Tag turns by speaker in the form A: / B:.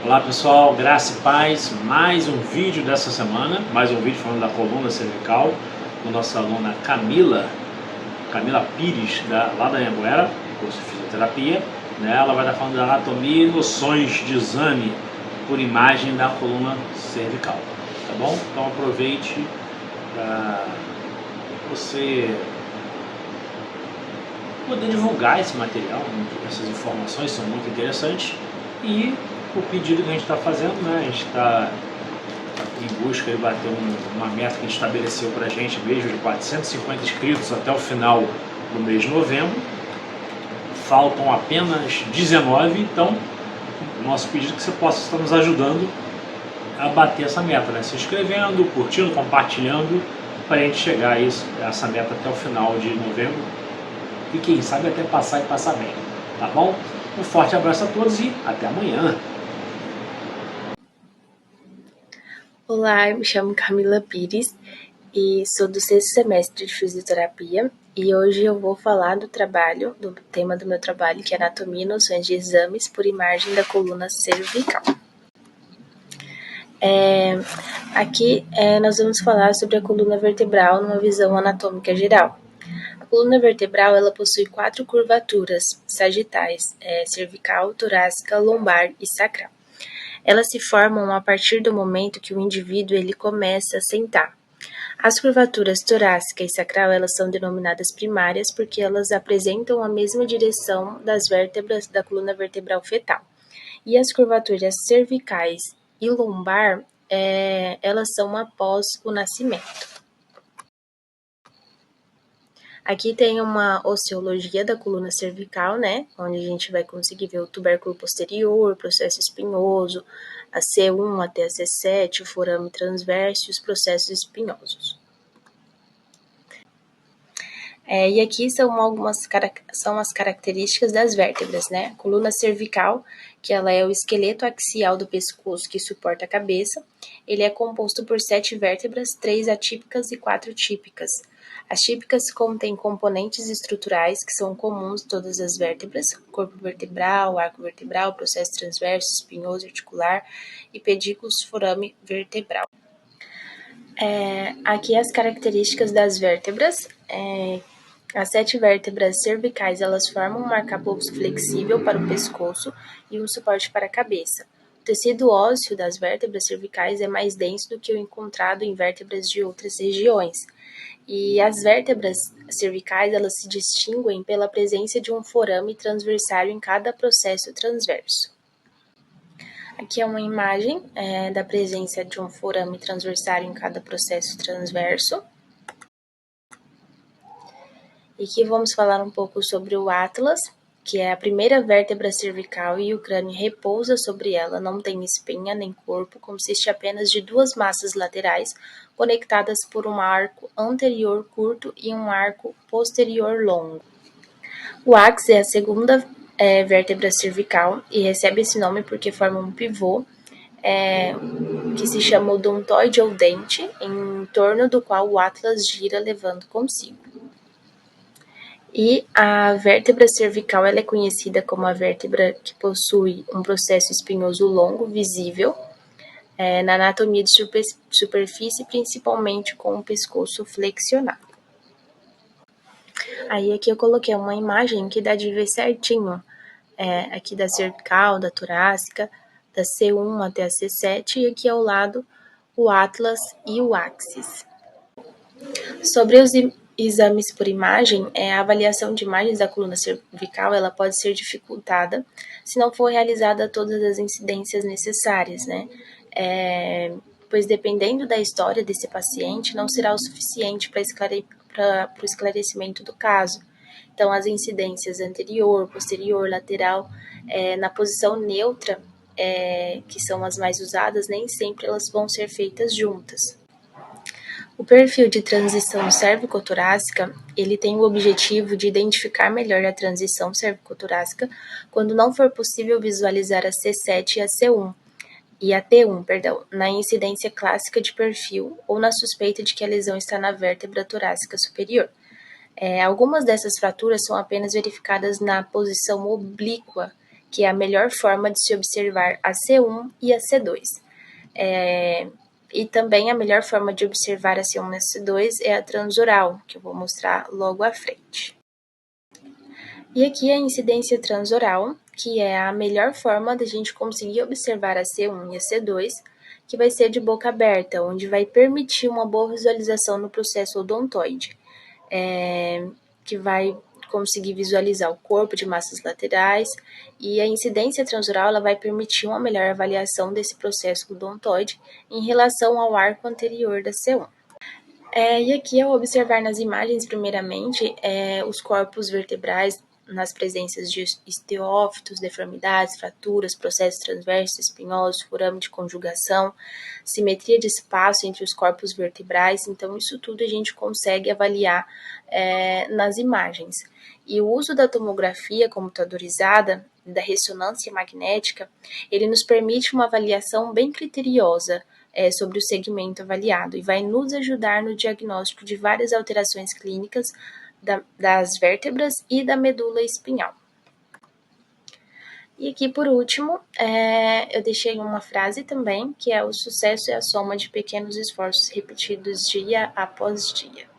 A: Olá pessoal, graça e paz, mais um vídeo dessa semana, mais um vídeo falando da coluna cervical, com nossa aluna Camila Pires, lá da Anhanguera, curso de fisioterapia, né? Ela vai estar falando da anatomia e noções de exame por imagem da coluna cervical, tá bom? Então aproveite para você poder divulgar esse material, essas informações são muito interessantes. E o pedido que a gente está fazendo, né? A gente está em busca de bater uma meta que a gente estabeleceu para a gente mesmo de 450 inscritos até o final do mês de novembro. Faltam apenas 19, então o nosso pedido é que você possa estar nos ajudando a bater essa meta, né? Se inscrevendo, curtindo, compartilhando, para a gente chegar a essa meta até o final de novembro e quem sabe até passar e passar bem, tá bom? Um forte abraço a todos e até amanhã!
B: Olá, eu me chamo Camila Pires e sou do 6º semestre de fisioterapia e hoje eu vou falar do tema do meu trabalho, que é anatomia e noções de exames por imagem da coluna cervical. Aqui nós vamos falar sobre a coluna vertebral numa visão anatômica geral. A coluna vertebral ela possui 4 curvaturas sagitais, cervical, torácica, lombar e sacral. Elas se formam a partir do momento que o indivíduo ele começa a sentar. As curvaturas torácica e sacral elas são denominadas primárias porque elas apresentam a mesma direção das vértebras da coluna vertebral fetal. E as curvaturas cervicais e lombar, elas são após o nascimento. Aqui tem uma osteologia da coluna cervical, né? Onde a gente vai conseguir ver o tubérculo posterior, processo espinhoso, a C1 até a C7, o forame transverso e os processos espinhosos. E aqui são as características das vértebras, né? A coluna cervical, que ela é o esqueleto axial do pescoço que suporta a cabeça. Ele é composto por 7 vértebras, 3 atípicas e 4 típicas. As típicas contêm componentes estruturais que são comuns a todas as vértebras: corpo vertebral, arco vertebral, processo transverso, espinhoso articular e pedículos forame vertebral. Aqui as características das vértebras. As 7 vértebras cervicais elas formam um arcabouço flexível para o pescoço e um suporte para a cabeça. O tecido ósseo das vértebras cervicais é mais denso do que o encontrado em vértebras de outras regiões. E as vértebras cervicais elas se distinguem pela presença de um forame transversário em cada processo transverso. Aqui é uma imagem da presença de um forame transversário em cada processo transverso. E aqui vamos falar um pouco sobre o atlas, que é a primeira vértebra cervical e o crânio repousa sobre ela, não tem espinha nem corpo, consiste apenas de 2 massas laterais conectadas por um arco anterior curto e um arco posterior longo. O axis é a segunda vértebra cervical e recebe esse nome porque forma um pivô que se chama odontoide ou dente, em torno do qual o atlas gira levando consigo. E a vértebra cervical ela é conhecida como a vértebra que possui um processo espinhoso longo, visível, na anatomia de superfície, principalmente com o pescoço flexionado. Aí aqui eu coloquei uma imagem que dá de ver certinho, aqui da cervical, da torácica, da C1 até a C7, e aqui ao lado o atlas e o axis. Sobre os exames por imagem, a avaliação de imagens da coluna cervical ela pode ser dificultada se não for realizada todas as incidências necessárias, né? Pois dependendo da história desse paciente, não será o suficiente para o esclarecimento do caso. Então, as incidências anterior, posterior, lateral, na posição neutra, que são as mais usadas, nem sempre elas vão ser feitas juntas. O perfil de transição cérvico-torácica, ele tem o objetivo de identificar melhor a transição cérvico-torácica quando não for possível visualizar a C7 e a T1, na incidência clássica de perfil ou na suspeita de que a lesão está na vértebra torácica superior. Algumas dessas fraturas são apenas verificadas na posição oblíqua, que é a melhor forma de se observar a C1 e a C2. E também a melhor forma de observar a C1 e a C2 é a transoral, que eu vou mostrar logo à frente. E aqui a incidência transoral, que é a melhor forma da gente conseguir observar a C1 e a C2, que vai ser de boca aberta, onde vai permitir uma boa visualização no processo odontoide, que vai conseguir visualizar o corpo de massas laterais, e a incidência transoral ela vai permitir uma melhor avaliação desse processo odontoide em relação ao arco anterior da C1. E aqui, ao observar nas imagens, primeiramente, os corpos vertebrais nas presenças de esteófitos, deformidades, fraturas, processos transversos, espinhosos, forame de conjugação, simetria de espaço entre os corpos vertebrais. Então, isso tudo a gente consegue avaliar nas imagens. E o uso da tomografia computadorizada, da ressonância magnética, ele nos permite uma avaliação bem criteriosa sobre o segmento avaliado e vai nos ajudar no diagnóstico de várias alterações clínicas das vértebras e da medula espinhal. E aqui, por último, eu deixei uma frase também, que é: o sucesso é a soma de pequenos esforços repetidos dia após dia.